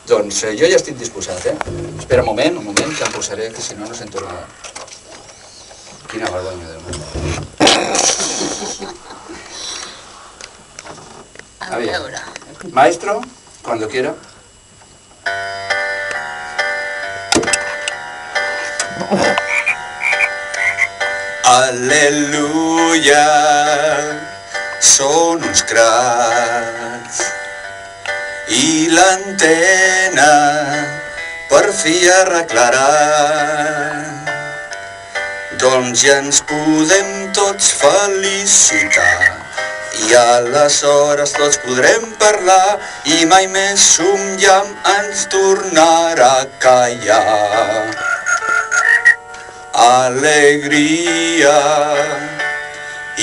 Doncs jo ja estic disposat, Espera un moment, que em posaré, que si no, no sento nada. Quina vergonya, Déu meu. A veure. Maestro, cuando quiera. Aleluia, són uns cracs. I l'antena per fi arreglarà. Doncs ja ens podem tots felicitar i aleshores tots podrem parlar i mai més un llamp ens tornarà a callar. Alegria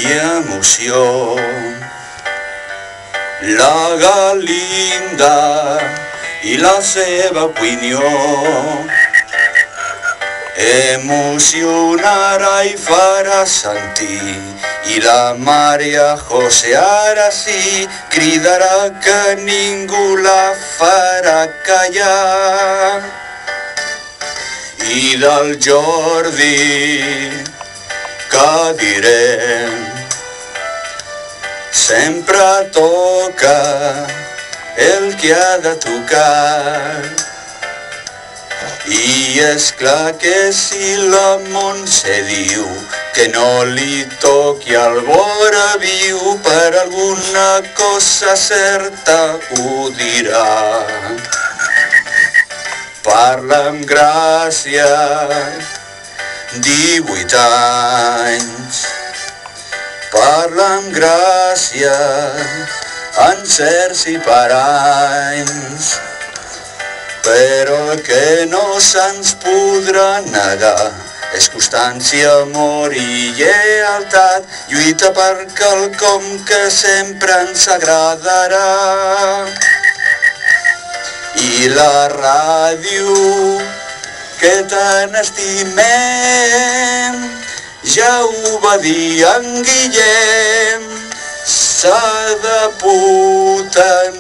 i emoció, la Galinda i la seva opinió emocionarà i farà sentir, i la Maria José ara sí cridarà que ningú la farà callar. I del Jordi que direm, sempre toca el que ha de tocar. I és clar que si la Montse diu que no li toqui al vora viu, per alguna cosa certa ho dirà. Parla amb gràcia, 18 anys. Parla amb gràcia, encerts i paranys. Però que no se'ns podrà negar és constància, amor i lleialtat, lluita per quelcom que sempre ens agradarà. I la ràdio que tant estimem, ja ho va dir en Guillem, s'ha de potenciar.